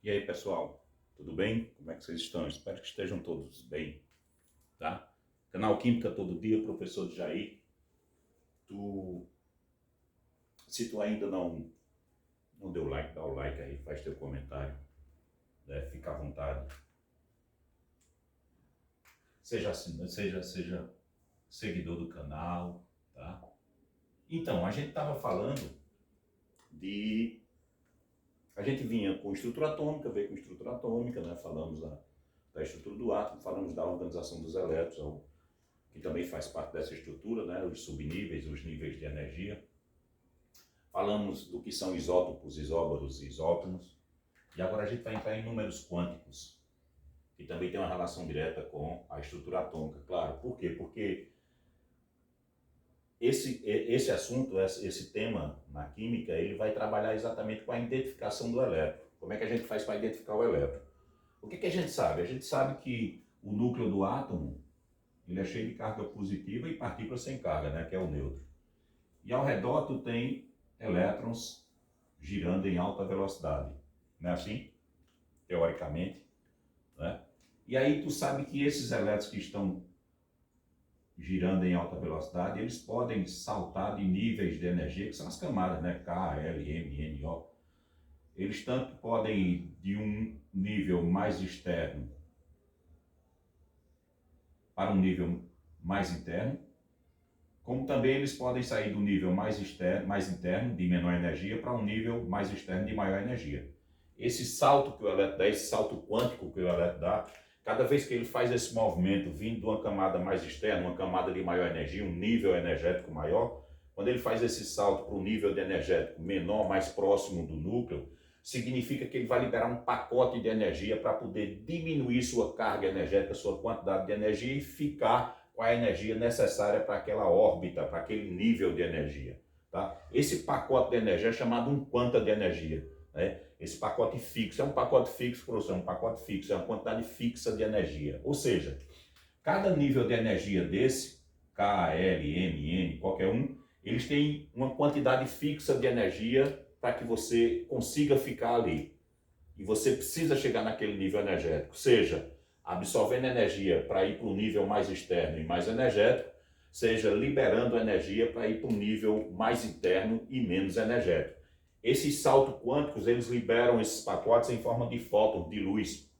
E aí, pessoal, tudo bem? Como é que vocês estão? Espero que estejam todos bem, tá? Canal Química Todo Dia, professor Jair. Se tu ainda não deu like, dá o like aí, faz teu comentário, né? Fica à vontade. Seja seguidor do canal, tá? Então, a gente estava falando a gente vinha com estrutura atômica, veio com estrutura atômica, né? Falamos da estrutura do átomo, falamos da organização dos elétrons, que também faz parte dessa estrutura, né? Os subníveis, os níveis de energia. Falamos do que são isótopos, isóbaros e isótonos. E agora a gente vai entrar em números quânticos, que também tem uma relação direta com a estrutura atômica. Claro, por quê? Porque esse assunto, esse tema na química, ele vai trabalhar exatamente com a identificação do elétron. Como é que a gente faz para identificar o elétron? O que a gente sabe? A gente sabe que o núcleo do átomo ele é cheio de carga positiva e partículas sem carga, né, que é o nêutron. E ao redor tu tem elétrons girando em alta velocidade, não é assim? Teoricamente, né? E aí tu sabe que esses elétrons que estão girando em alta velocidade, eles podem saltar de níveis de energia, que são as camadas, né? K, L, M, N, O. Eles tanto podem ir de um nível mais externo para um nível mais interno, como também eles podem sair do nível mais interno, de menor energia, para um nível mais externo de maior energia. Esse salto que o elétron dá, esse salto quântico que o elétron dá, cada vez que ele faz esse movimento vindo de uma camada mais externa, uma camada de maior energia, um nível energético maior, quando ele faz esse salto para um nível de energético menor, mais próximo do núcleo, significa que ele vai liberar um pacote de energia para poder diminuir sua carga energética, sua quantidade de energia e ficar com a energia necessária para aquela órbita, para aquele nível de energia. Tá? Esse pacote de energia é chamado um quanta de energia. Né? Esse pacote fixo é um pacote fixo, professor, é um pacote fixo, é uma quantidade fixa de energia. Ou seja, cada nível de energia desse, K, L, M, N, qualquer um, eles têm uma quantidade fixa de energia para que você consiga ficar ali. E você precisa chegar naquele nível energético, seja absorvendo energia para ir para um nível mais externo e mais energético, seja liberando energia para ir para um nível mais interno e menos energético. Esses saltos quânticos, eles liberam esses pacotes em forma de fóton, de luz.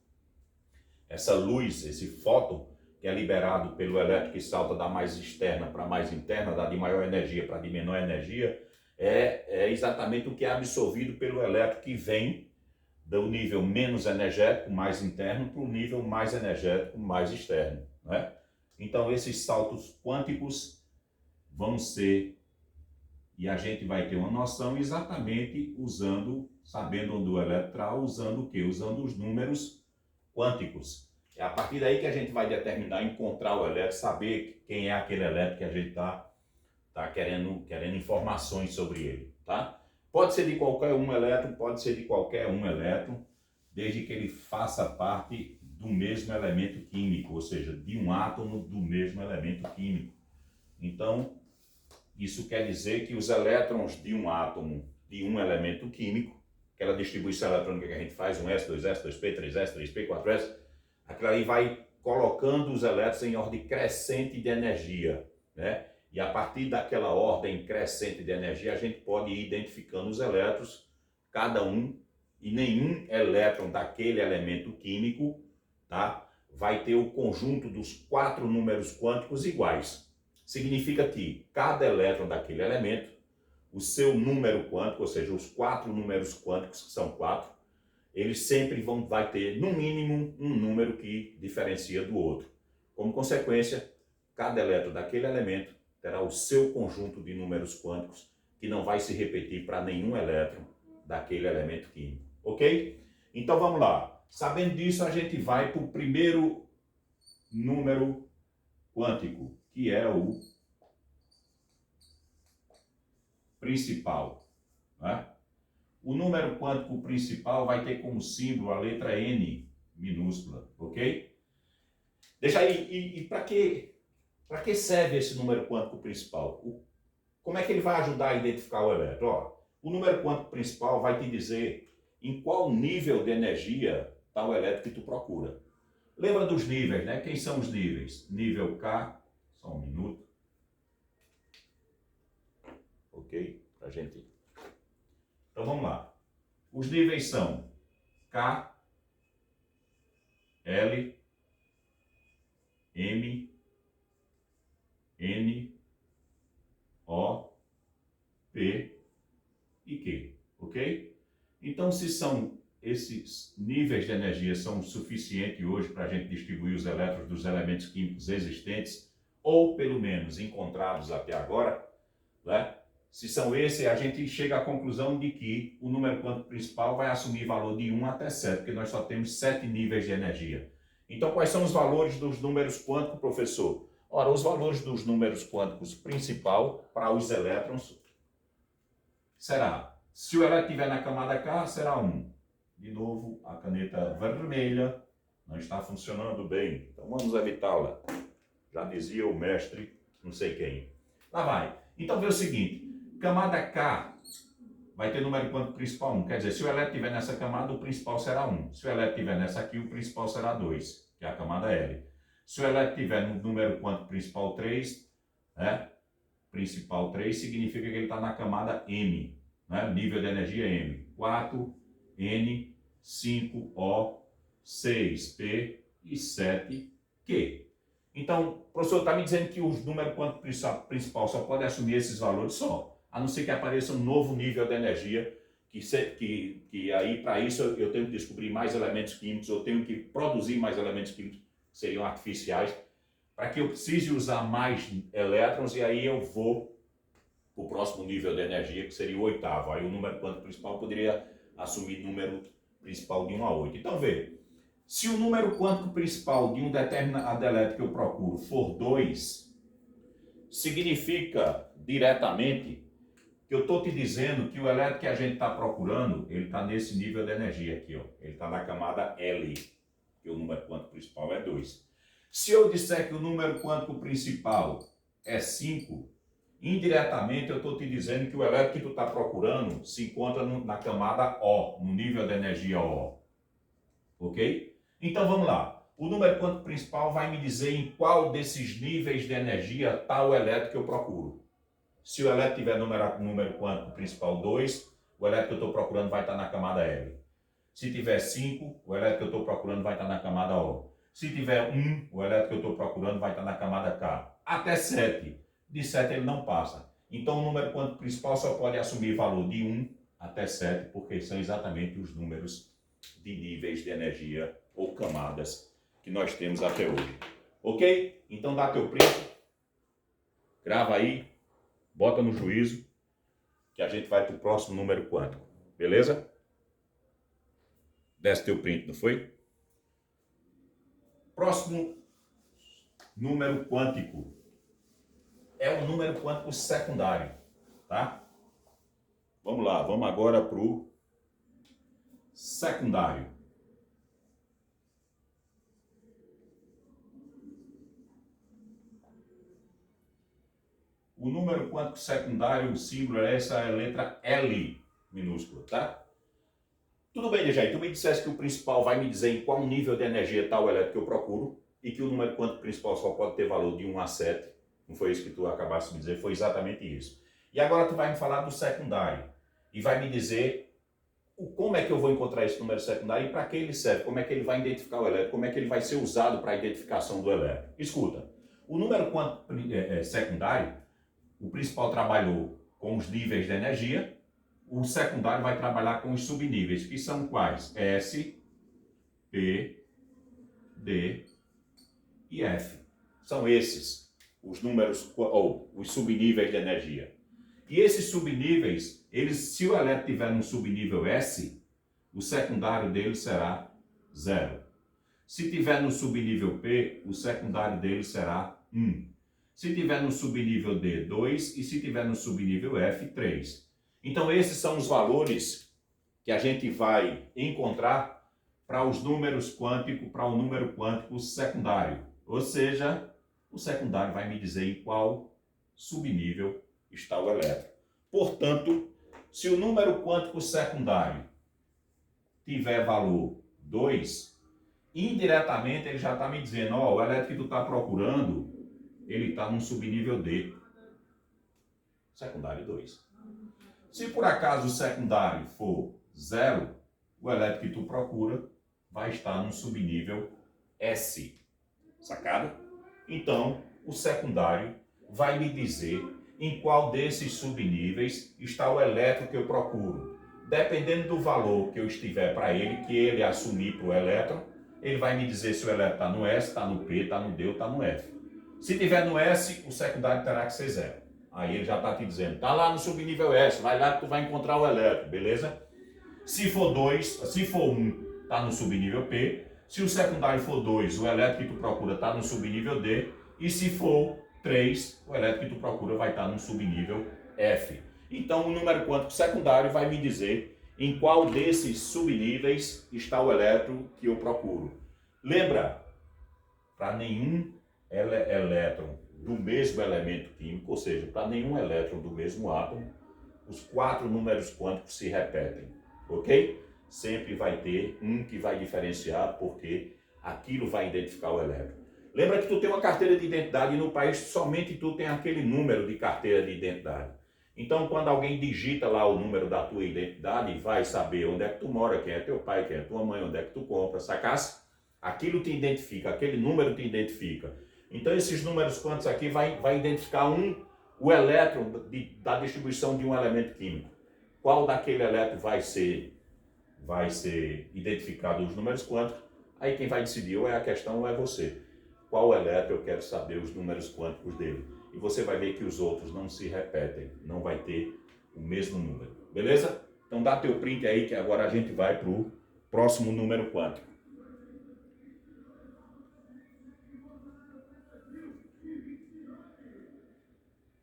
Essa luz, esse fóton, que é liberado pelo elétron que salta da mais externa para mais interna, da de maior energia para de menor energia, é exatamente o que é absorvido pelo elétron que vem do nível menos energético, mais interno, para o nível mais energético, mais externo. Né? Então, esses saltos quânticos vão ser, e a gente vai ter uma noção exatamente sabendo onde o elétron está, usando o quê? Usando os números quânticos. É a partir daí que a gente vai determinar, encontrar o elétron, saber quem é aquele elétron que a gente está querendo informações sobre ele, tá? Pode ser de qualquer um elétron, pode ser de qualquer um elétron, desde que ele faça parte do mesmo elemento químico, ou seja, de um átomo do mesmo elemento químico. Então, isso quer dizer que os elétrons de um átomo, de um elemento químico, aquela distribuição eletrônica que a gente faz, 1s, 2s, 2p, 3s, 3p, 4s, aquilo aí vai colocando os elétrons em ordem crescente de energia, né? E a partir daquela ordem crescente de energia, a gente pode ir identificando os elétrons, cada um, e nenhum elétron daquele elemento químico, tá, vai ter o conjunto dos 4 números quânticos iguais. Significa que cada elétron daquele elemento, o seu número quântico, ou seja, os 4 números quânticos, que são 4, eles sempre vai ter, no mínimo, um número que diferencia do outro. Como consequência, cada elétron daquele elemento terá o seu conjunto de números quânticos, que não vai se repetir para nenhum elétron daquele elemento químico. Ok? Então vamos lá. Sabendo disso, a gente vai para o primeiro número quântico, que é o principal. Né? O número quântico principal vai ter como símbolo a letra N minúscula, ok? Deixa aí, e para que serve esse número quântico principal? Como é que ele vai ajudar a identificar o elétron? Ó, o número quântico principal vai te dizer em qual nível de energia está o elétron que tu procura. Lembra dos níveis, né? Quem são os níveis? Nível K, só um minuto. Ok? Pra gente. Então vamos lá. Os níveis são K, L, M, N, O, P e Q, ok? Então, se são esses níveis de energia são suficientes hoje para a gente distribuir os elétrons dos elementos químicos existentes, ou pelo menos encontrados até agora, né? Se são esses, a gente chega à conclusão de que o número quântico principal vai assumir valor de 1 até 7, porque nós só temos 7 níveis de energia. Então, quais são os valores dos números quânticos, professor? Ora, os valores dos números quânticos principal para os elétrons será, se o elétron estiver na camada K, será 1. De novo, a caneta vermelha não está funcionando bem, então vamos evitá-la. Já dizia o mestre, não sei quem. Lá vai. Então, vê o seguinte, camada K vai ter número quântico principal 1. Quer dizer, se o elétron estiver nessa camada, o principal será 1. Se o elétron estiver nessa aqui, o principal será 2, que é a camada L. Se o elétron estiver no número quântico principal 3, né? Principal 3 significa que ele está na camada M, né? Nível de energia M. 4, N, 5, O, 6, P e 7, Q. Então, o professor está me dizendo que os números quântico principal só pode assumir esses valores só, a não ser que apareça um novo nível de energia, que aí, para isso, eu tenho que descobrir mais elementos químicos, eu tenho que produzir mais elementos químicos, que seriam artificiais, para que eu precise usar mais elétrons, e aí eu vou para o próximo nível de energia, que seria o 8º. Aí o número quântico principal poderia assumir número principal de 1 a 8. Então, vê, se o número quântico principal de um determinado elétron que eu procuro for 2, significa diretamente que eu estou te dizendo que o elétron que a gente está procurando, ele está nesse nível de energia aqui, ó. Ele está na camada L, que o número quântico principal é 2. Se eu disser que o número quântico principal é 5, indiretamente eu estou te dizendo que o elétron que tu está procurando se encontra na camada O, no nível de energia O. Ok? Então vamos lá. O número quântico principal vai me dizer em qual desses níveis de energia está o elétron que eu procuro. Se o elétron tiver número quântico principal 2, o elétron que eu estou procurando vai estar na camada L. Se tiver 5, o elétron que eu estou procurando vai estar na camada O. Se tiver 1, o elétron que eu estou procurando vai estar na camada K. Até 7. De 7 ele não passa. Então o número quântico principal só pode assumir valor de 1 até 7, porque são exatamente os números de níveis de energia ou camadas que nós temos até hoje. Ok? Então dá teu print, grava aí, bota no juízo, que a gente vai para o próximo número quântico. Beleza? Desce teu print, não foi? Próximo número quântico é o número quântico secundário, tá? Vamos lá, vamos agora para o secundário. O número quântico secundário, o símbolo é essa, é a letra L minúscula, tá? Tudo bem, Dejaí, tu me disseste que o principal vai me dizer em qual nível de energia está o elétron que eu procuro e que o número quântico principal só pode ter valor de 1 a 7. Não foi isso que tu acabaste de dizer, foi exatamente isso. E agora tu vai me falar do secundário e vai me dizer como é que eu vou encontrar esse número secundário e para que ele serve, como é que ele vai identificar o elétron, como é que ele vai ser usado para a identificação do elétron. Escuta, o número quântico secundário, o principal trabalhou com os níveis de energia, o secundário vai trabalhar com os subníveis, que são quais? S, P, D e F. São esses os números, ou os subníveis de energia. E esses subníveis, se o elétron estiver no subnível S, o secundário dele será 0. Se tiver no subnível P, o secundário dele será 1. Se tiver no subnível D, 2. E se tiver no subnível F, 3. Então, esses são os valores que a gente vai encontrar para os números quânticos, para o número quântico secundário. Ou seja, o secundário vai me dizer em qual subnível está o elétron. Portanto, se o número quântico secundário tiver valor 2, indiretamente ele já está me dizendo, ó, o elétron que tu está procurando, ele está num subnível D, secundário 2. Se por acaso o secundário for 0, o elétron que tu procura vai estar num subnível S, sacado? Então, o secundário vai me dizer em qual desses subníveis está o elétron que eu procuro. Dependendo do valor que eu estiver para ele, que ele assumir para o elétron, ele vai me dizer se o elétron está no S, está no P, está no D ou está no F. Se tiver no S, o secundário terá que ser 0. Aí ele já está te dizendo, está lá no subnível S, vai lá que tu vai encontrar o elétron, beleza? Se for 2, se for 1, está no subnível P. Se o secundário for 2, o elétron que tu procura está no subnível D. E se for 3, o elétron que tu procura vai estar no subnível F. Então o número quântico secundário vai me dizer em qual desses subníveis está o elétron que eu procuro. Lembra, para nenhum elétron do mesmo elemento químico, ou seja, para nenhum elétron do mesmo átomo, os 4 números quânticos se repetem, ok? Sempre vai ter um que vai diferenciar, porque aquilo vai identificar o elétron. Lembra que tu tem uma carteira de identidade e no país somente tu tem aquele número de carteira de identidade. Então, quando alguém digita lá o número da tua identidade, vai saber onde é que tu mora, quem é teu pai, quem é tua mãe, onde é que tu compra, sacasse? Aquilo te identifica, aquele número te identifica. Então, esses números quânticos aqui vai identificar o elétron da distribuição de um elemento químico. Qual daquele elétron vai ser identificado os números quânticos? Aí quem vai decidir ou é a questão ou é você. Qual elétron eu quero saber os números quânticos dele? E você vai ver que os outros não se repetem, não vai ter o mesmo número. Beleza? Então dá teu print aí que agora a gente vai para o próximo número quântico.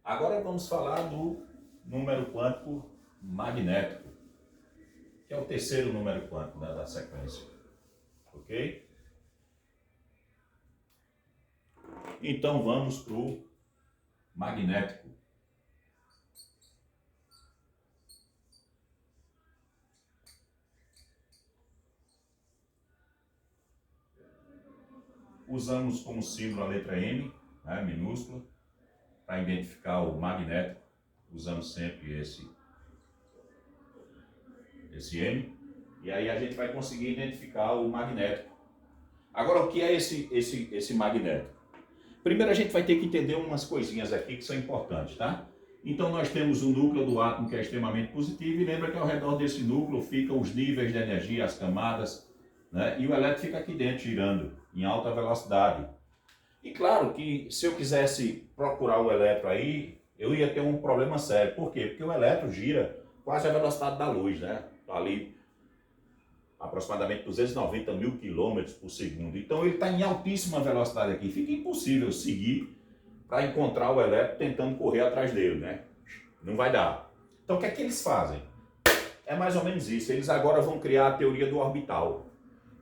Agora vamos falar do número quântico magnético, que é o terceiro número quântico da sequência. Ok? Então vamos para o magnético. Usamos como símbolo a letra M, né, minúscula, para identificar o magnético. Usamos sempre esse M. E aí a gente vai conseguir identificar o magnético. Agora, o que é esse magnético? Primeiro a gente vai ter que entender umas coisinhas aqui que são importantes, tá? Então nós temos o núcleo do átomo que é extremamente positivo e lembra que ao redor desse núcleo ficam os níveis de energia, as camadas, né? E o elétron fica aqui dentro girando em alta velocidade. E claro que se eu quisesse procurar o elétron aí, eu ia ter um problema sério. Por quê? Porque o elétron gira quase a velocidade da luz, né? Tá ali aproximadamente 290 mil quilômetros por segundo. Então ele está em altíssima velocidade aqui. Fica impossível seguir para encontrar o elétron tentando correr atrás dele, né? Não vai dar. Então o que é que eles fazem? É mais ou menos isso. Eles agora vão criar a teoria do orbital.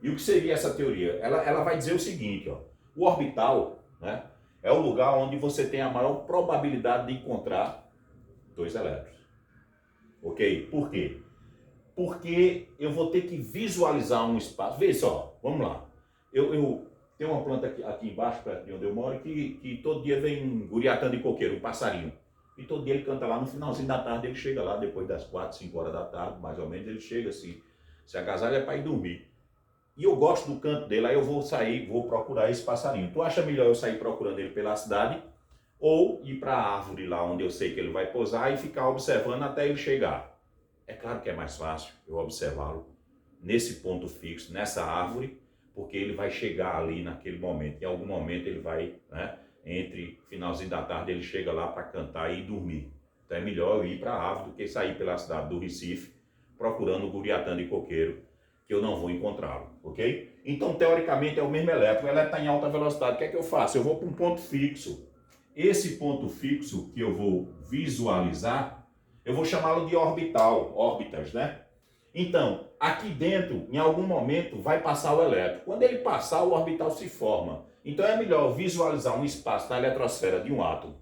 E o que seria essa teoria? Ela vai dizer o seguinte, ó. O orbital, né, é o lugar onde você tem a maior probabilidade de encontrar 2 elétrons. Ok? Por quê? Porque eu vou ter que visualizar um espaço. Vê só, vamos lá. Eu tenho uma planta aqui embaixo, perto de onde eu moro, que todo dia vem um guriatã de coqueiro, um passarinho. E todo dia ele canta lá, no finalzinho da tarde ele chega lá, depois das 4, 5 horas da tarde, mais ou menos, ele chega assim, se agasalha para ir dormir. E eu gosto do canto dele, aí eu vou sair, vou procurar esse passarinho. Tu acha melhor eu sair procurando ele pela cidade ou ir para a árvore lá onde eu sei que ele vai pousar e ficar observando até ele chegar? É claro que é mais fácil eu observá-lo nesse ponto fixo, nessa árvore, porque ele vai chegar ali naquele momento. Em algum momento ele vai, né, entre finalzinho da tarde ele chega lá para cantar e dormir. Então é melhor eu ir para a árvore do que sair pela cidade do Recife procurando o guriatã de coqueiro, que eu não vou encontrá-lo, ok? Então, teoricamente, é o mesmo elétron. O elétron está em alta velocidade. O que é que eu faço? Eu vou para um ponto fixo. Esse ponto fixo que eu vou visualizar, eu vou chamá-lo de orbital, órbitas, né? Então, aqui dentro, em algum momento, vai passar o elétron. Quando ele passar, o orbital se forma. Então, é melhor visualizar um espaço na eletrosfera de um átomo,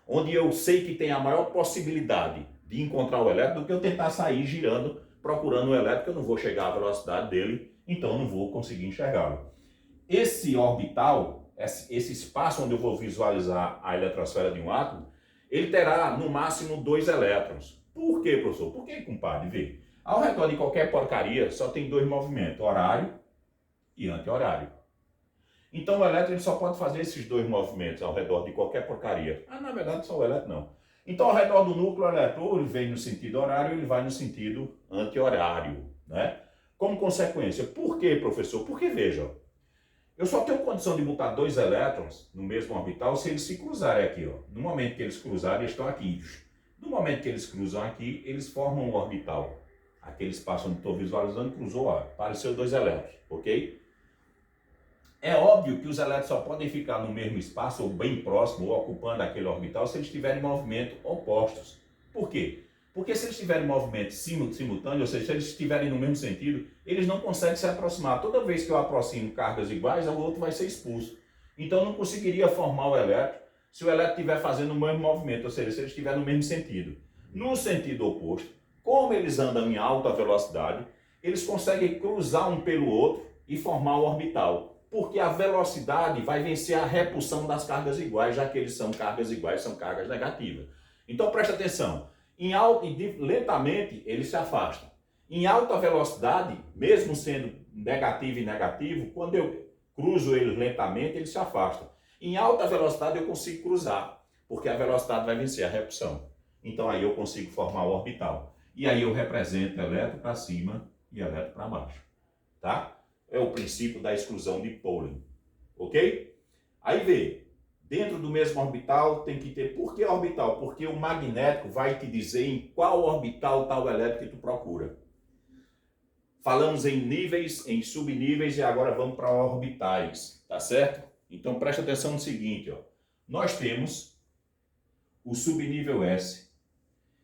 onde eu sei que tem a maior possibilidade de encontrar o elétron, do que eu tentar sair girando procurando o elétron, que eu não vou chegar à velocidade dele, então eu não vou conseguir enxergá-lo. Esse orbital, esse espaço onde eu vou visualizar a eletrosfera de um átomo, ele terá no máximo 2 elétrons. Por quê, professor? Por que, compadre? Vê, ao redor de qualquer porcaria só tem 2 movimentos, horário e anti-horário. Então o elétron ele só pode fazer esses 2 movimentos ao redor de qualquer porcaria. Ah, na verdade só o elétron não. Então ao redor do núcleo, o elétron ou ele vem no sentido horário ou ele vai no sentido anti-horário, né? Como consequência. Por quê, professor? Porque veja, eu só tenho condição de botar 2 elétrons no mesmo orbital se eles se cruzarem aqui, ó. No momento que eles cruzarem, eles estão aqui. No momento que eles cruzam aqui, eles formam um orbital. Aquele espaço onde estou visualizando cruzou, ó, apareceu 2 elétrons, ok? É óbvio que os elétrons só podem ficar no mesmo espaço, ou bem próximo, ou ocupando aquele orbital, se eles tiverem movimento opostos. Por quê? Porque se eles tiverem movimento simultâneo, ou seja, se eles estiverem no mesmo sentido, eles não conseguem se aproximar. Toda vez que eu aproximo cargas iguais, o outro vai ser expulso. Então eu não conseguiria formar o elétron se o elétron estiver fazendo o mesmo movimento, ou seja, se ele estiver no mesmo sentido. No sentido oposto, como eles andam em alta velocidade, eles conseguem cruzar um pelo outro e formar o orbital. Porque a velocidade vai vencer a repulsão das cargas iguais, já que eles são cargas iguais, são cargas negativas. Então presta atenção. Lentamente, eles se afastam. Em alta velocidade, mesmo sendo negativo e negativo, quando eu cruzo eles lentamente, eles se afastam. Em alta velocidade, eu consigo cruzar, porque a velocidade vai vencer a repulsão. Então, aí eu consigo formar o orbital. E aí eu represento elétron para cima e elétron para baixo. Tá? É o princípio da exclusão de Pauling. Ok? Aí vê. Dentro do mesmo orbital tem que ter... Por que orbital? Porque o magnético vai te dizer em qual orbital está o elétron que tu procura. Falamos em níveis, em subníveis e agora vamos para orbitais, tá certo? Então presta atenção no seguinte, ó. Nós temos o subnível S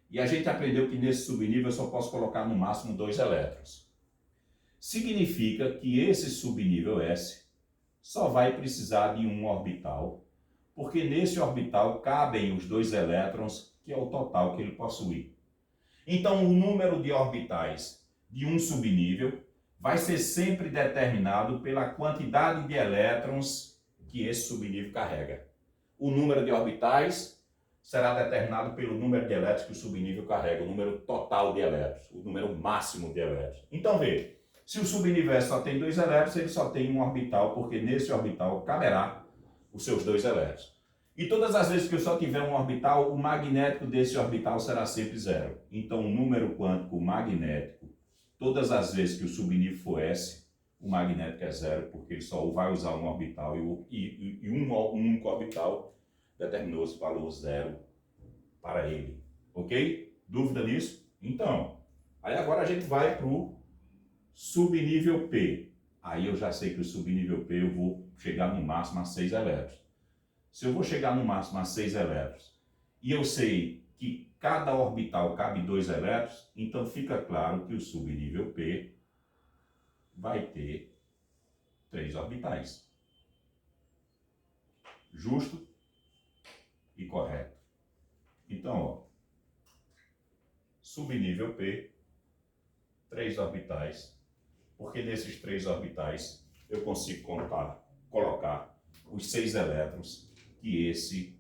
e a gente aprendeu que nesse subnível eu só posso colocar no máximo 2 elétrons. Significa que esse subnível S só vai precisar de um orbital, porque nesse orbital cabem os 2 elétrons, que é o total que ele possui. Então, o número de orbitais de um subnível vai ser sempre determinado pela quantidade de elétrons que esse subnível carrega. O número de orbitais será determinado pelo número de elétrons que o subnível carrega, o número total de elétrons, o número máximo de elétrons. Então, veja, se o subnível S só tem 2 elétrons, ele só tem um orbital, porque nesse orbital caberá os seus 2 elétrons. E todas as vezes que eu só tiver um orbital, o magnético desse orbital será sempre 0. Então, o número quântico magnético, todas as vezes que o subnível for S, o magnético é 0, porque ele só vai usar um orbital e um único orbital determinou esse valor 0 para ele. Ok? Dúvida nisso? Então, aí agora a gente vai para o subnível P. Aí eu já sei que o subnível P eu vou chegar no máximo a 6 elétrons. Se eu vou chegar no máximo a 6 elétrons e eu sei que cada orbital cabe 2 elétrons, então fica claro que o subnível P vai ter 3 orbitais. Justo e correto. Então, ó, subnível P, 3 orbitais, porque nesses 3 orbitais eu consigo colocar os 6 elétrons que esse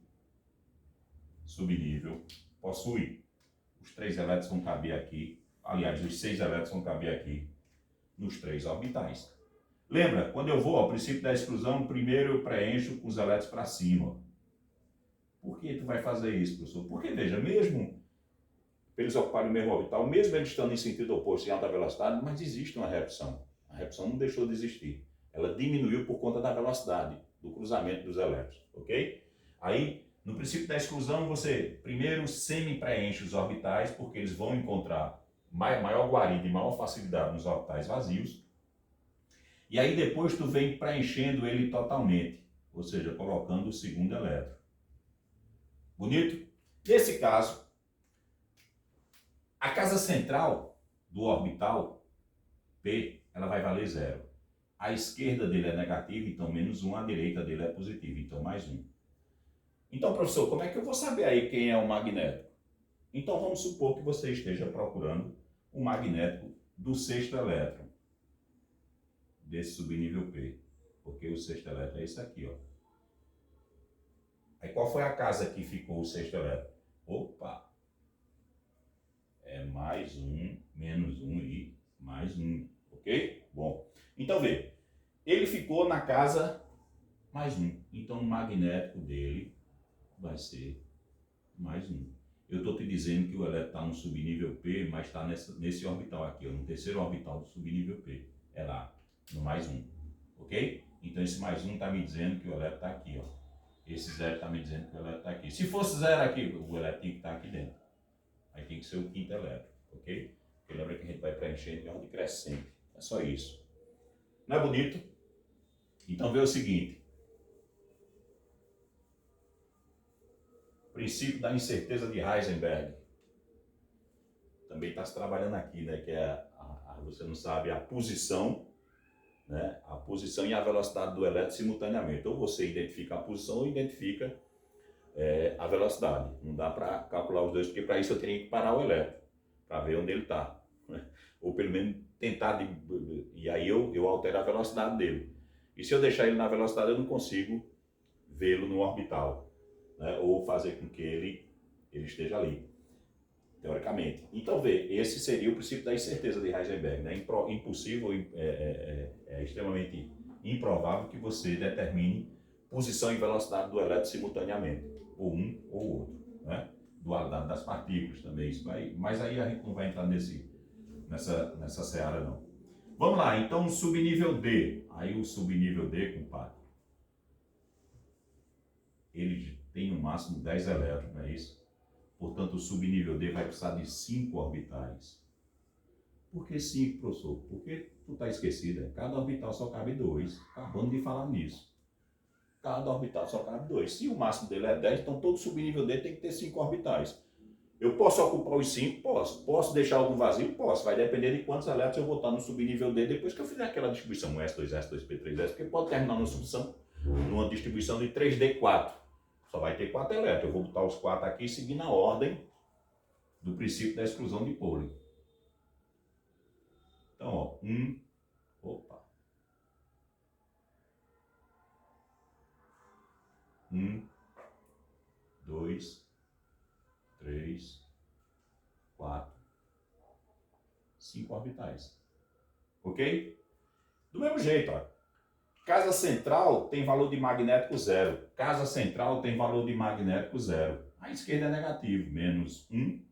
subnível possui. Os 3 elétrons vão caber aqui, aliás, os 6 elétrons vão caber aqui nos 3 orbitais. Lembra, quando eu vou ao princípio da exclusão, primeiro eu preencho com os elétrons para cima. Por que tu vai fazer isso, professor? Porque, veja, mesmo eles ocuparem o mesmo orbital, mesmo eles estando em sentido oposto em alta velocidade, mas existe uma repulsão. A repulsão não deixou de existir. Ela diminuiu por conta da velocidade do cruzamento dos elétrons, ok? Aí, no princípio da exclusão, você primeiro semi-preenche os orbitais, porque eles vão encontrar maior guarida e maior facilidade nos orbitais vazios. E aí depois tu vem preenchendo ele totalmente, ou seja, colocando o segundo elétron. Bonito? Nesse caso, a casa central do orbital P, ela vai valer 0. A esquerda dele é negativa, então menos 1, a direita dele é positiva, então mais 1. Então, professor, como é que eu vou saber aí quem é o magnético? Então, vamos supor que você esteja procurando o magnético do sexto elétron desse subnível P. Porque o sexto elétron é esse aqui, ó. Aí qual foi a casa que ficou o sexto elétron? Opa! É mais um, menos um e mais um, ok? Bom, então vê, ele ficou na casa mais um, então o magnético dele vai ser mais um. Eu estou te dizendo que o elétron está no subnível P, mas está nesse orbital aqui, ó, no terceiro orbital do subnível P, é lá, no mais um, ok? Então esse mais um está me dizendo que o elétron está aqui, ó. Esse zero está me dizendo que o elétron está aqui. Se fosse zero aqui, o elétron tem que estar aqui dentro. Aí tem que ser o quinto elétron, ok? Porque lembra que a gente vai preencher em ordem crescente. É só isso. Não é bonito? Então vê o seguinte. Princípio da incerteza de Heisenberg. Também está se trabalhando aqui, né? Que é, você não sabe, a posição, né? A posição e a velocidade do elétron simultaneamente. Ou você identifica a posição ou identifica a velocidade. Não dá para calcular os dois, porque para isso eu teria que parar o elétron, para ver onde ele está. Né? Ou pelo menos tentar, e aí eu altero a velocidade dele. E se eu deixar ele na velocidade, eu não consigo vê-lo no orbital, né? Ou fazer com que ele esteja ali, teoricamente. Então, vê, esse seria o princípio da incerteza de Heisenberg. Né? Impossível, é extremamente improvável que você determine posição e velocidade do elétron simultaneamente, ou um ou outro. Né? Dualidade das partículas também, isso vai, mas aí a gente não vai entrar nessa seara, não. Vamos lá, então o subnível D. Aí o subnível D, compadre, ele tem no máximo 10 elétrons, não é isso? Portanto, o subnível D vai precisar de 5 orbitais. Por que 5, professor? Porque tu está esquecido, cada orbital só cabe 2. Acabando de falar nisso. Cada orbital só cabe 2. Se o máximo dele é 10, então todo subnível D tem que ter 5 orbitais. Eu posso ocupar os 5? Posso. Posso deixar algum vazio? Posso. Vai depender de quantos elétrons eu botar no subnível D depois que eu fizer aquela distribuição 1s, 2s, 2p, 3s, porque pode terminar numa distribuição de 3d4. Só vai ter 4 elétrons. Eu vou botar os 4 aqui e seguir na ordem do princípio da exclusão de Pauli. Então, ó, 2, 3, 4, 5 orbitais. Ok? Do mesmo jeito, ó. Casa central tem valor de magnético 0. Casa central tem valor de magnético 0. A esquerda é negativo, menos 1,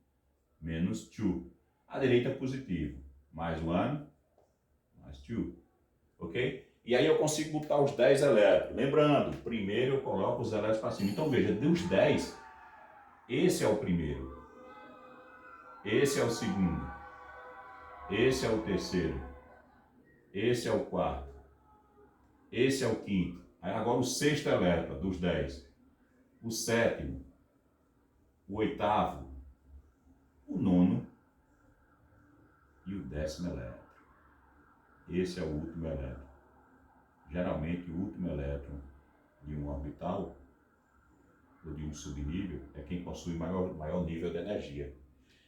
menos 2. A direita é positivo, mais 1, mais 2. Ok? E aí eu consigo botar os 10 elétrons. Lembrando, primeiro eu coloco os elétrons para cima. Então veja, dos 10, esse é o primeiro. Esse é o segundo. Esse é o terceiro. Esse é o quarto. Esse é o quinto. Aí agora o sexto elétron dos 10. O sétimo. O oitavo. O nono. E o 10º elétron. Esse é o último elétron. Geralmente o último elétron de um orbital ou de um subnível é quem possui maior nível de energia.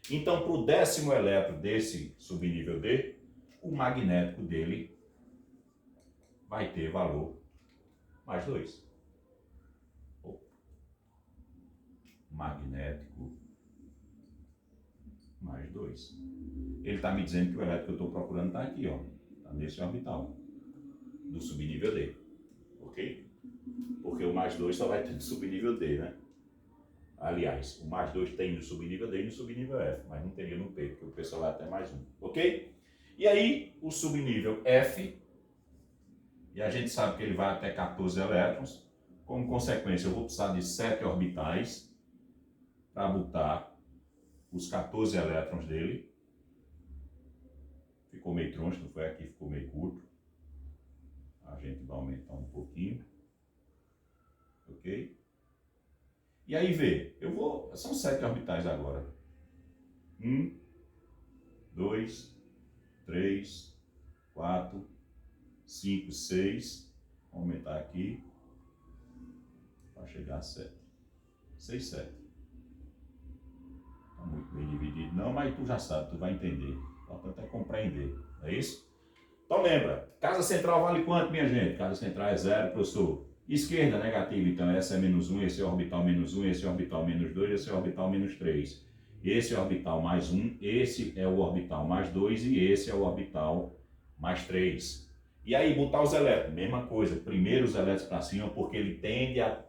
Então, para o 10º elétron desse subnível D, o magnético dele vai ter valor mais 2. Magnético mais 2. Ele está me dizendo que o elétron que eu estou procurando está aqui, ó. Está nesse orbital do subnível D. Ok? Porque o mais 2 só vai ter no subnível D, né? Aliás, o mais 2 tem no subnível D e no subnível F, mas não teria no P, porque o P só vai até mais 1. Ok? E aí, o subnível F, e a gente sabe que ele vai até 14 elétrons. Como consequência, eu vou precisar de 7 orbitais para botar os 14 elétrons dele. Ficou meio troncho, não foi aqui, ficou meio curto. A gente vai aumentar um pouquinho. Ok? E aí vê, são 7 orbitais agora. 1, 2, 3, 4, 5, 6. Vou aumentar aqui para chegar a 7. 6, 7. Está muito bem dividido não, mas tu já sabe, tu vai entender. O importante é compreender, não é isso? Então lembra, casa central vale quanto, minha gente? Casa central é 0, professor. Esquerda, negativo, então essa é menos 1, esse é orbital menos 1, esse é orbital menos 2, esse é orbital menos 3. Esse é o orbital mais 1, esse é o orbital mais 2 e esse é o orbital mais 3. E aí, botar os elétrons, mesma coisa, primeiro os elétrons para cima, porque ele tende a,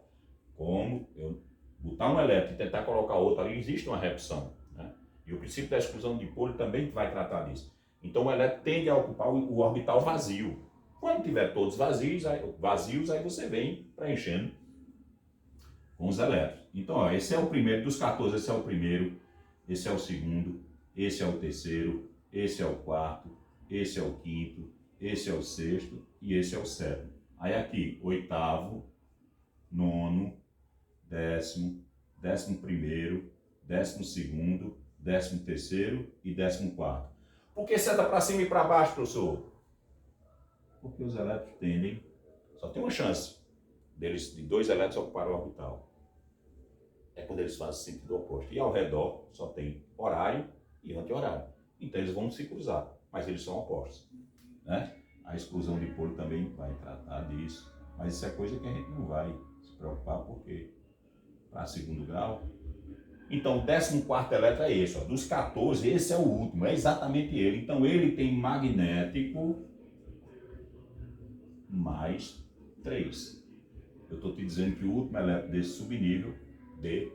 como eu botar um elétron e tentar colocar outro ali, existe uma repulsão, né? E o princípio da exclusão de polo também vai tratar disso. Então o elétron tende a ocupar o orbital vazio. Quando tiver todos vazios, aí você vem preenchendo com os elétrons. Então, ó, esse é o primeiro, dos 14, esse é o primeiro, esse é o segundo, esse é o terceiro, esse é o quarto, esse é o quinto, esse é o sexto e esse é o sétimo. Aí aqui, oitavo, nono, décimo, 11º, 12º, 13º e 14º. Por que seta para cima e para baixo, professor? Porque os elétrons tendem, só tem uma chance deles, de dois elétrons ocuparem o orbital. É quando eles fazem sentido oposto. E ao redor só tem horário e anti-horário. Então eles vão se cruzar, mas eles são opostos, né? A exclusão de polo também vai tratar disso, mas isso é coisa que a gente não vai se preocupar, porque para segundo grau. Então o 14º elétron é esse, ó. Dos 14, esse é o último, é exatamente ele. Então ele tem magnético mais 3. Eu estou te dizendo que o último elétron desse subnível D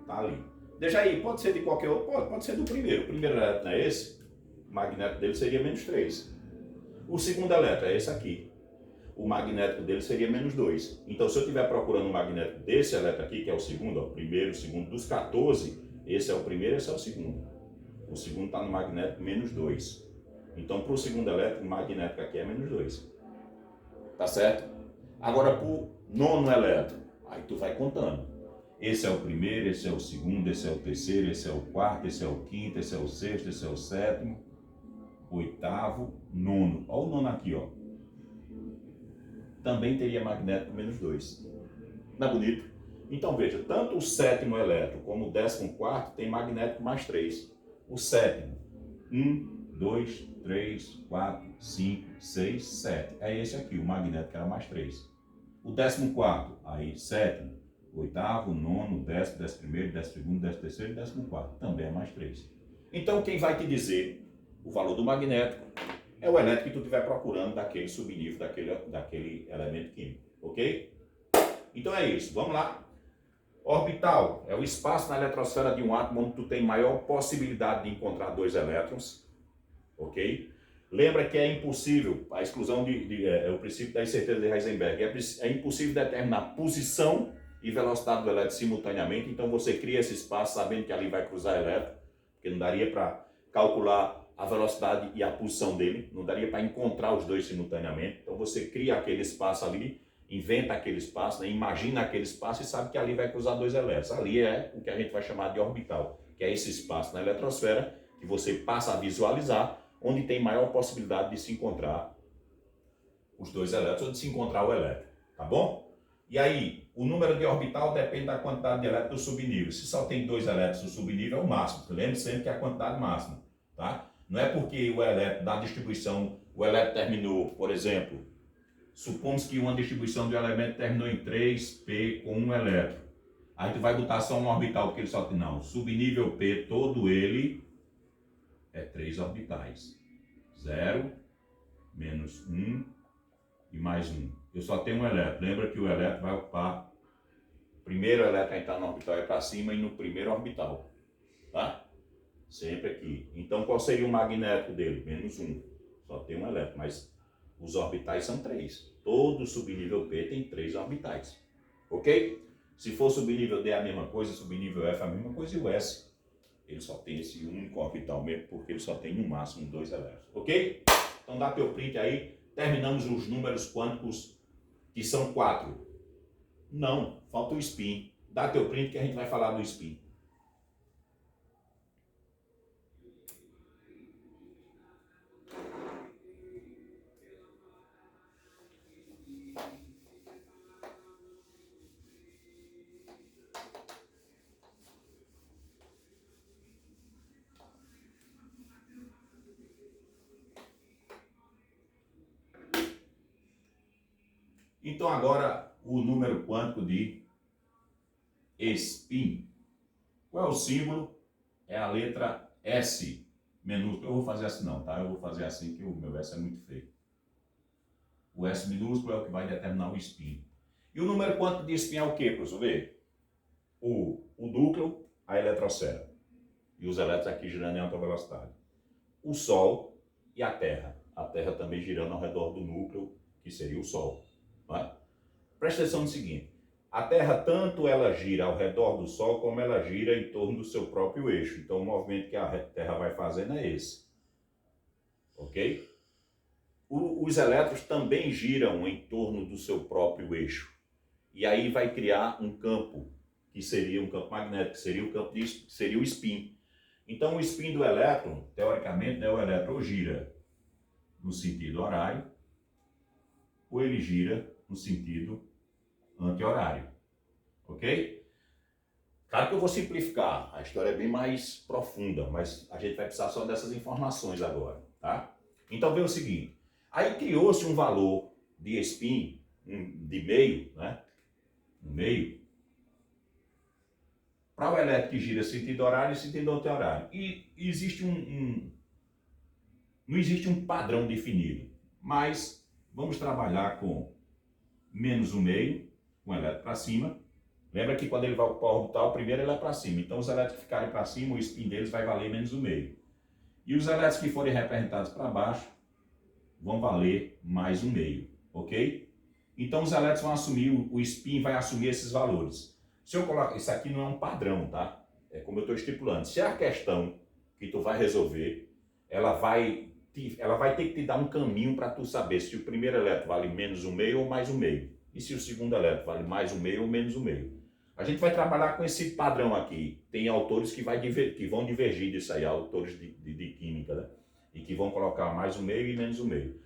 está ali. Deixa aí, pode ser de qualquer outro, pode ser do primeiro. O primeiro elétron é esse, o magnético dele seria menos 3. O segundo elétron é esse aqui. O magnético dele seria menos 2. Então, se eu estiver procurando o magnético desse elétron aqui, que é o segundo, ó, primeiro, segundo, dos 14, esse é o primeiro, esse é o segundo. O segundo está no magnético menos 2. Então, para o segundo elétron, o magnético aqui é menos 2. Tá certo? Agora, para o nono elétron, aí tu vai contando. Esse é o primeiro, esse é o segundo, esse é o terceiro, esse é o quarto, esse é o quinto, esse é o sexto, esse é o sétimo, oitavo, nono. Olha o nono aqui, ó. Também teria magnético menos 2. Não é bonito? Então veja, tanto o sétimo elétron como o 14º tem magnético mais 3. O sétimo, 1, 2, 3, 4, 5, 6, 7. É esse aqui, o magnético era mais 3. O 14º, aí sétimo, oitavo, nono, 10º, 11º, 12º, 13º e 14º. Também é mais 3. Então quem vai te dizer o valor do magnético é o elétron que tu estiver procurando daquele subnível, daquele elemento químico, ok? Então é isso, vamos lá. Orbital é o espaço na eletrosfera de um átomo onde tu tem maior possibilidade de encontrar dois elétrons, ok? Lembra que é impossível, a exclusão é o princípio da incerteza de Heisenberg, é impossível determinar posição e velocidade do elétron simultaneamente, então você cria esse espaço sabendo que ali vai cruzar elétron, porque não daria para calcular a velocidade e a posição dele, não daria para encontrar os dois simultaneamente. Então você cria aquele espaço ali, inventa aquele espaço, né? Imagina aquele espaço e sabe que ali vai cruzar dois elétrons. Ali é o que a gente vai chamar de orbital, que é esse espaço na eletrosfera que você passa a visualizar, onde tem maior possibilidade de se encontrar os dois elétrons ou de se encontrar o elétron, tá bom? E aí, o número de orbital depende da quantidade de elétrons do subnível. Se só tem dois elétrons no subnível, é o máximo. Lembre sempre que é a quantidade máxima, tá? Não é porque o elétron, da distribuição, o elétron terminou, por exemplo, supomos que uma distribuição de um elemento terminou em 3p com um elétron. Aí tu vai botar só um orbital, porque ele só tem, não, subnível P, todo ele é 3 orbitais. 0, menos 1 e mais 1. Eu só tenho um elétron. Lembra que o elétron vai ocupar, primeiro elétron entrar no orbital é para cima e no primeiro orbital, tá? Sempre aqui. Então, qual seria o magnético dele? Menos 1. Só tem um elétron, mas os orbitais são 3. Todo subnível P tem 3 orbitais. Ok? Se for subnível D é a mesma coisa, subnível F é a mesma coisa, e o S, ele só tem esse único orbital mesmo, porque ele só tem no máximo 2 elétrons. Ok? Então dá teu print aí. Terminamos os números quânticos, que são 4. Não, falta o spin. Dá teu print que a gente vai falar do spin. Então agora o número quântico de spin. Qual é o símbolo? É a letra S minúsculo. Eu vou fazer assim não, tá? Eu vou fazer assim que o meu S é muito feio. O S minúsculo é o que vai determinar o spin. E o número quântico de spin é o quê, professor? Vê? O núcleo, a eletrosfera. E os elétrons aqui girando em alta velocidade. O Sol e a Terra. A Terra também girando ao redor do núcleo, que seria o Sol. Não é? Presta atenção no seguinte. A Terra, tanto ela gira ao redor do Sol, como ela gira em torno do seu próprio eixo. Então, o movimento que a Terra vai fazendo é esse. Ok? Os elétrons também giram em torno do seu próprio eixo. E aí vai criar um campo, que seria um campo magnético, que seria o campo seria o spin. Então, o spin do elétron, teoricamente, né, o elétron gira no sentido horário, ou ele gira no sentido anti-horário. Ok? Claro que eu vou simplificar, a história é bem mais profunda, mas a gente vai precisar só dessas informações agora, tá? Então, vê o seguinte, aí criou-se um valor de spin, de meio, né? Um meio, para o elétron que gira sentido horário e sentido anti-horário. E existe não existe um padrão definido, mas vamos trabalhar com menos um meio, com o elétron para cima. Lembra que quando ele vai para o orbital, primeiro ele é para cima. Então os elétrons que ficarem para cima, o spin deles vai valer menos um meio. E os elétrons que forem representados para baixo, vão valer mais um meio, ok? Então os elétrons vão assumir, o spin vai assumir esses valores. Se eu colocar, isso aqui não é um padrão, tá? É como eu estou estipulando. Se a questão que tu vai resolver, ela vai ter que te dar um caminho para tu saber se o primeiro elétron vale menos um meio ou mais um meio. E se o segundo elétron vale mais um meio ou menos um meio. A gente vai trabalhar com esse padrão aqui. Tem autores que vão divergir disso aí, autores de química, né? E que vão colocar mais um meio e menos um meio.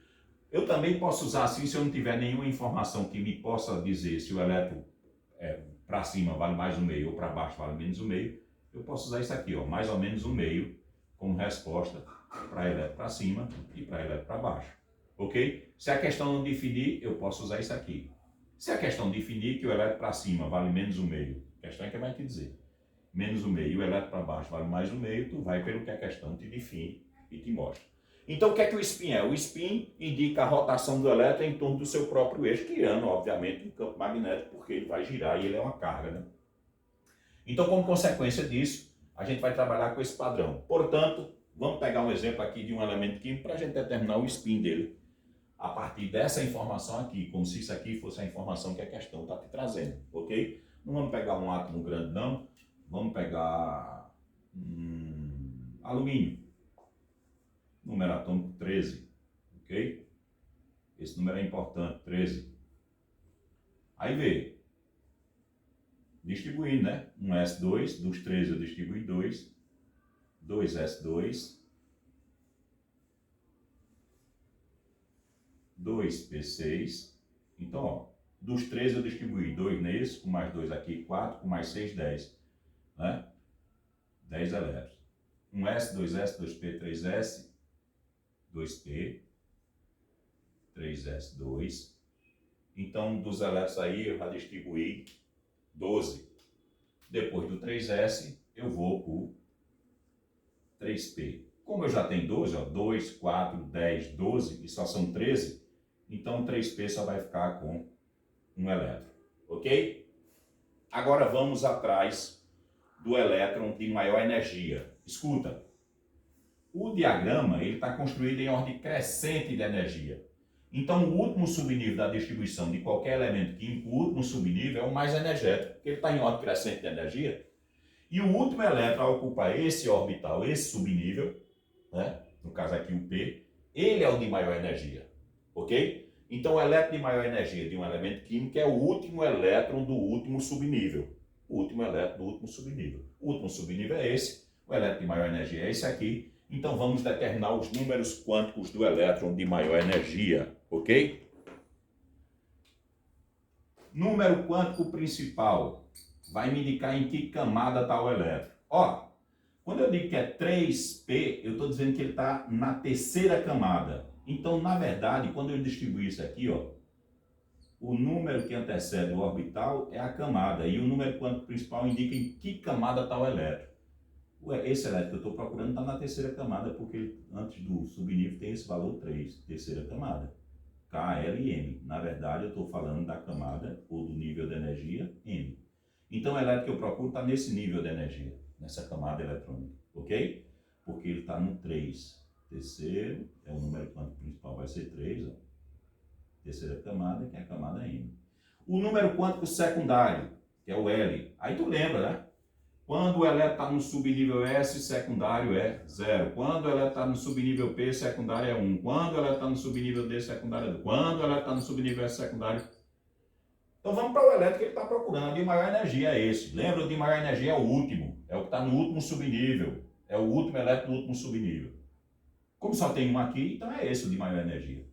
Eu também posso usar assim se eu não tiver nenhuma informação que me possa dizer se o elétron para cima vale mais um meio ou para baixo vale menos um meio. Eu posso usar isso aqui, ó, mais ou menos um meio, como resposta para elétron para cima e para elétron para baixo. Ok? Se a questão não definir, eu posso usar isso aqui. Se a questão definir que o elétron para cima vale menos um meio, a questão é que vai te dizer. Menos um meio e o elétron para baixo vale mais um meio, tu vai pelo que a questão te define e te mostra. Então, o que é que o spin é? O spin indica a rotação do elétron em torno do seu próprio eixo, criando, obviamente, um campo magnético, porque ele vai girar e ele é uma carga, né? Então, como consequência disso, a gente vai trabalhar com esse padrão. Portanto, vamos pegar um exemplo aqui de um elemento químico para a gente determinar o spin dele, a partir dessa informação aqui, como se isso aqui fosse a informação que a questão está te trazendo, ok? Não vamos pegar um átomo grande, não. Vamos pegar alumínio. Número atômico 13, ok? Esse número é importante, 13. Aí vê, distribuindo, né? Um S2, dos 13 eu distribuo em 2, 2S2, 2P6. Então, ó, dos 13 eu distribuí 2 nesse, com mais 2 aqui, 4, com mais 6, 10. Né? 10 elétrons. 1S, 2S, 2P, 3S, 2P, 3S, 2. Então, dos elétrons aí, eu já distribuí 12. Depois do 3S, eu vou para o 3P. Como eu já tenho 12, ó, 2, 4, 10, 12, e só são 13, então o 3P só vai ficar com um elétron. Ok? Agora vamos atrás do elétron de maior energia. Escuta. O diagrama está construído em ordem crescente de energia. Então, o último subnível da distribuição de qualquer elemento químico, o último subnível é o mais energético, porque ele está em ordem crescente de energia. E o último elétron a ocupar esse orbital, esse subnível, né? No caso aqui o P, ele é o de maior energia. Ok? Então, o elétron de maior energia de um elemento químico é o último elétron do último subnível. O último elétron do último subnível. O último subnível é esse, o elétron de maior energia é esse aqui. Então, vamos determinar os números quânticos do elétron de maior energia, ok? Número quântico principal vai me indicar em que camada está o elétron. Ó, quando eu digo que é 3P, eu estou dizendo que ele está na terceira camada. Então, na verdade, quando eu distribuir isso aqui, ó, o número que antecede o orbital é a camada, e o número quântico principal indica em que camada está o elétron. Esse elétron que eu estou procurando está na terceira camada, porque antes do subnível tem esse valor 3, terceira camada. K, L e M. Na verdade, eu estou falando da camada ou do nível de energia M. Então, o elétron que eu procuro está nesse nível de energia, nessa camada eletrônica, ok? Porque ele está no 3. Terceiro, é o número quântico principal, vai ser 3, ó. Terceira camada, que é a camada M. O número quântico secundário, que é o L. Aí tu lembra, né? Quando o elétron está no subnível S, secundário é 0. Quando o elétron está no subnível P, secundário é 1. Quando o elétron está no subnível D, secundário é 2. Quando o elétron está no subnível S, secundário. Então vamos para o elétron que ele está procurando. De maior energia é esse. Lembra? O de maior energia é o último. É o que está no último subnível. É o último elétron no último subnível. Como só tem um aqui, então é esse o de maior energia.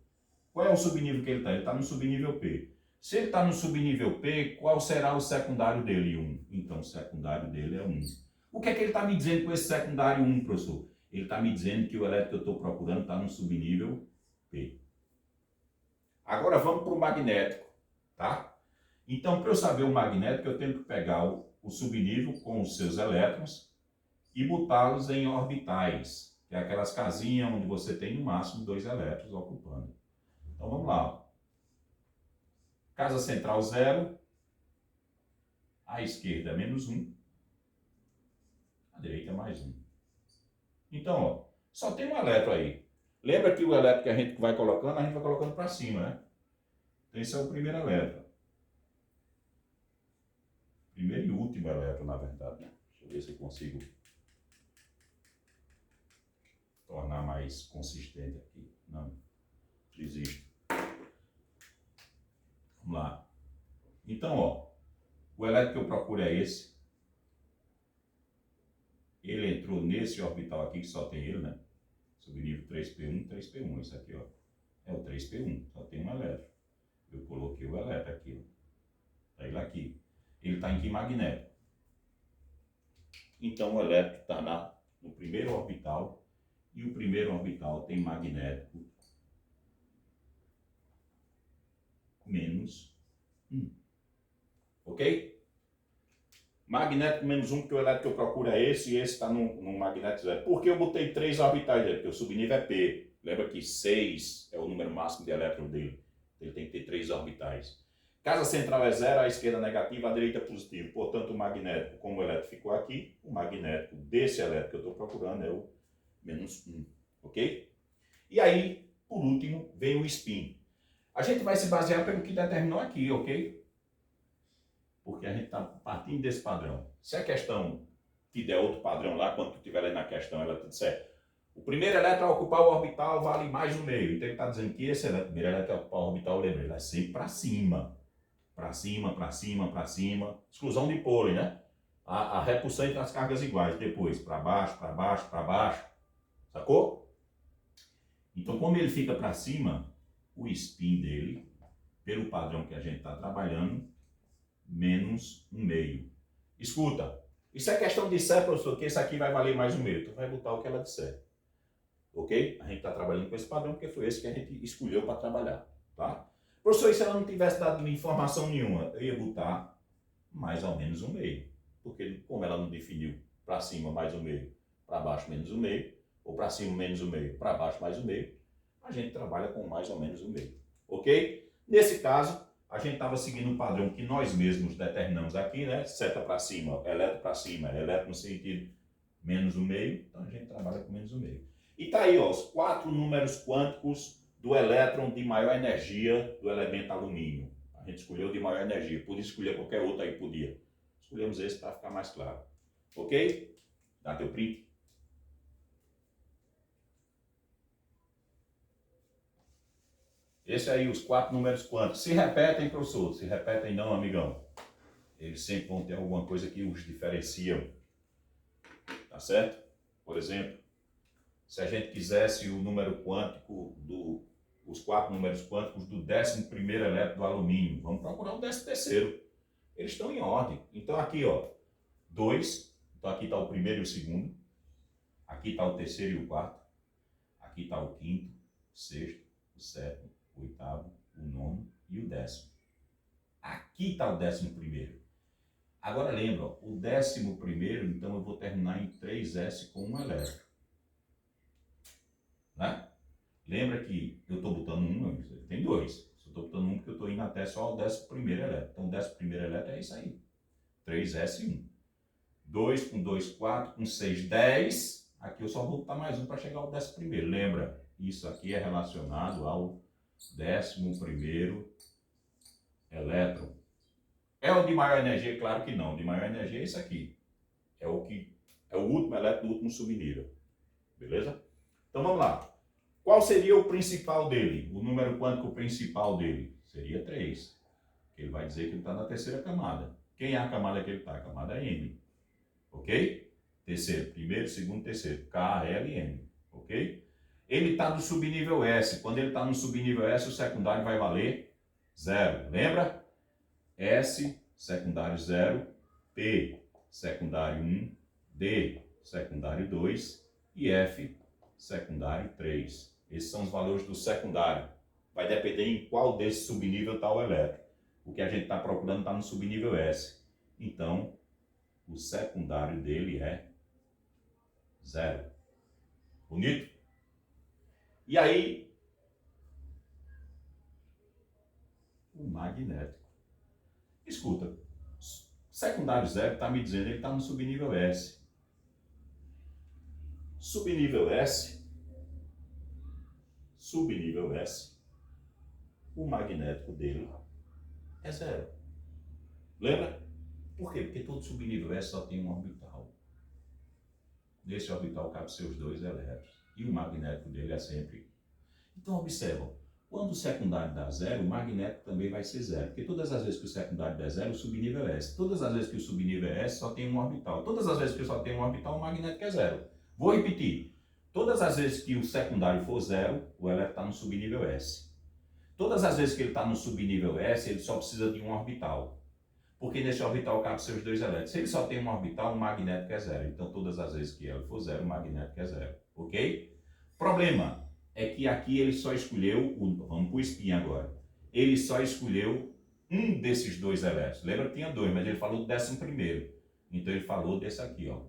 Qual é o subnível que ele está? Ele está no subnível P. Se ele está no subnível P, qual será o secundário dele? 1. Então, o secundário dele é 1. O que é que ele está me dizendo com esse secundário 1, professor? Ele está me dizendo que o elétron que eu estou procurando está no subnível P. Agora, vamos para o magnético, tá? Então, para eu saber o magnético, eu tenho que pegar o subnível com os seus elétrons e botá-los em orbitais, que é aquelas casinhas onde você tem no máximo 2 elétrons ocupando. Então, vamos lá. Casa central 0, à esquerda menos 1, à direita mais 1. Então, ó, só tem um elétron aí. Lembra que o elétron que a gente vai colocando, a gente vai colocando para cima, né? Então, esse é o primeiro elétron. Primeiro e último elétron, na verdade, né? Deixa eu ver se eu consigo tornar mais consistente aqui. Não, desisto. Vamos lá. Então, ó, o elétron que eu procuro é esse. Ele entrou nesse orbital aqui, que só tem ele, né? Subnível 3p1, 3p1. Esse aqui, ó, é o 3p1. Só tem um elétron. Eu coloquei o elétron aqui, ó. Tá ele aqui. Ele está em que magnético? Então, o elétron está no primeiro orbital. E o primeiro orbital tem magnético menos 1. Ok? Magnético menos 1, porque o elétron que eu procuro é esse, e esse está no magnético 0. Por que eu botei 3 orbitais dele? Porque o subnível é P. Lembra que 6 é o número máximo de elétrons dele. Ele tem que ter 3 orbitais. Casa central é 0, a esquerda negativa, a direita positivo. Portanto, o magnético, como o elétron ficou aqui, o magnético desse elétron que eu estou procurando é o menos 1. Ok? E aí, por último, vem o spin. A gente vai se basear pelo que determinou aqui, ok? Porque a gente está partindo desse padrão. Se a questão te der outro padrão lá, quando tu estiver lendo na questão, ela te disser, o primeiro elétron a ocupar o orbital vale mais um meio. Então ele está dizendo que esse primeiro elétron a ocupar o orbital, lembra, ele vai sempre para cima. Para cima, para cima, para cima. Exclusão de pôlen, né? A repulsão entre as cargas iguais. Depois, para baixo, para baixo, para baixo. Sacou? Então, como ele fica para cima, o spin dele, pelo padrão que a gente está trabalhando, menos um meio. Escuta, isso é questão de ser, professor, que esse aqui vai valer mais um meio. Tu vai botar o que ela disser. Ok? A gente está trabalhando com esse padrão porque foi esse que a gente escolheu para trabalhar. Tá? Professor, e se ela não tivesse dado informação nenhuma, eu ia botar mais ou menos um meio. Porque como ela não definiu para cima mais um meio, para baixo menos um meio, ou para cima menos um meio, para baixo mais um meio, a gente trabalha com mais ou menos um meio. Ok? Nesse caso, a gente estava seguindo um padrão que nós mesmos determinamos aqui, né? Seta para cima, elétron no sentido menos um meio, então a gente trabalha com menos um meio. E tá aí, ó, os 4 números quânticos do elétron de maior energia do elemento alumínio. A gente escolheu de maior energia, podia escolher qualquer outro aí, podia. Escolhemos esse para ficar mais claro. Ok? Dá teu print. Esse aí, os 4 números quânticos. Se repetem, professor? Se repetem não, amigão. Eles sempre vão ter alguma coisa que os diferenciam. Tá certo? Por exemplo, se a gente quisesse o número quântico os 4 números quânticos do 11º elétron do alumínio, vamos procurar o 13º. Eles estão em ordem. Então aqui, ó, 2. Então aqui está o primeiro e o segundo. Aqui está o terceiro e o quarto. Aqui está o quinto, o sexto, o sétimo, o oitavo, o nono e o 10º. Aqui está o 11º. Agora lembra, ó, o 11º, então eu vou terminar em 3s com um elétron. Né? Lembra que eu estou botando um, tem dois. Eu estou botando um porque eu estou indo até só o 11º elétron. Então o 11º elétron é isso aí. 3s1. 2 com 2, 4, com 6, 10. Aqui eu só vou botar mais um para chegar ao 11º. Lembra? Isso aqui é relacionado ao 11º elétron. É o de maior energia? Claro que não. O de maior energia é isso aqui. É o último elétron do último subnível. Beleza? Então vamos lá. Qual seria o principal dele? O número quântico principal dele? Seria 3. Ele vai dizer que ele está na terceira camada. Quem é a camada que ele está? A camada M. Ok? Terceiro, primeiro, segundo, terceiro. K, L, M. Ok? Ele está no subnível S. Quando ele está no subnível S, o secundário vai valer 0. Lembra? S, secundário 0. P, secundário 1. D, secundário 2. E F, secundário 3. Esses são os valores do secundário. Vai depender em qual desse subnível está o elétron. O que a gente está procurando está no subnível S. Então, o secundário dele é 0. Bonito? E aí, o magnético. Escuta, secundário 0 está me dizendo que ele está no subnível S. Subnível S, o magnético dele é 0. Lembra? Por quê? Porque todo subnível S só tem um orbital. Nesse orbital cabe seus 2 elétrons. E o magnético dele é sempre. Então observa, quando o secundário dá 0, o magnético também vai ser 0. Porque todas as vezes que o secundário der 0, o subnível é S. Todas as vezes que o subnível é S, só tem um orbital. Todas as vezes que só tem um orbital, o magnético é 0. Vou repetir. Todas as vezes que o secundário for 0, o elétron está no subnível S. Todas as vezes que ele está no subnível S, ele só precisa de um orbital. Porque nesse orbital cabe seus 2 elétrons. Se ele só tem um orbital, o magnético é 0. Então, todas as vezes que ele for 0, o magnético é 0. Ok? Problema é que aqui ele só escolheu, vamos para o spin agora, ele só escolheu um desses 2 elétrons. Lembra que tinha 2, mas ele falou do 11º. Então, ele falou desse aqui, ó.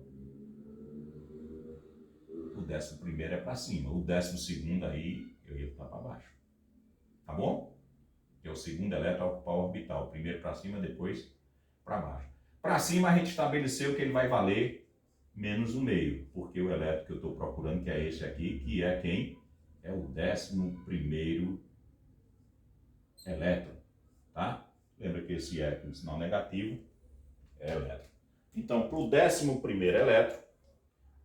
O 11º é para cima. O 12º aí, eu ia botar para baixo. Tá bom? Que é o segundo elétron a ocupar o orbital. Primeiro para cima, depois para baixo. Para cima a gente estabeleceu que ele vai valer menos o meio, porque o elétron que eu estou procurando, que é esse aqui, que é quem? É o 11º elétron, tá? Lembra que esse é com sinal negativo, é elétron. Então, para o 11º elétron,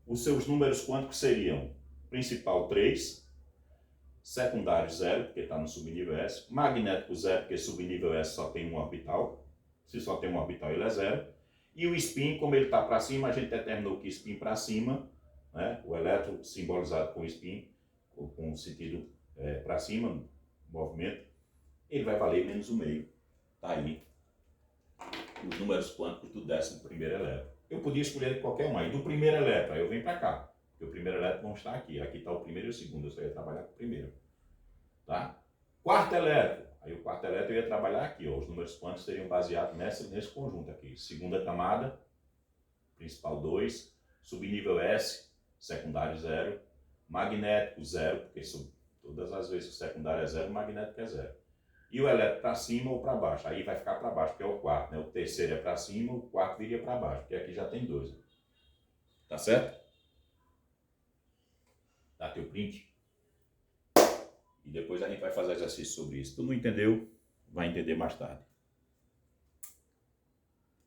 os seus números quânticos seriam principal 3, secundário 0, porque está no subnível S, magnético 0, porque subnível S só tem um orbital. Se só tem um orbital, ele é 0. E o spin, como ele está para cima, a gente determinou que spin para cima, né, o elétron simbolizado com spin, com o sentido para cima, movimento, ele vai valer menos o meio. Está aí os números quânticos do 11º elétron. Eu podia escolher qualquer um aí. Do primeiro elétron, aí eu venho para cá. Porque o primeiro elétron vão estar aqui. Aqui está o primeiro e o segundo. Eu só ia trabalhar com o primeiro. Tá? Quarto elétron. Aí o quarto elétron eu ia trabalhar aqui. Ó. Os números quânticos seriam baseados nesse conjunto aqui. Segunda camada, principal 2. Subnível S, secundário 0. Magnético 0, porque todas as vezes que o secundário é 0, o magnético é 0. E o elétron para cima ou para baixo. Aí vai ficar para baixo, porque é o quarto. Né? O terceiro é para cima, o quarto viria para baixo, porque aqui já tem 2. Tá certo? Dá teu print. E depois a gente vai fazer exercício sobre isso. Tu não entendeu? Vai entender mais tarde.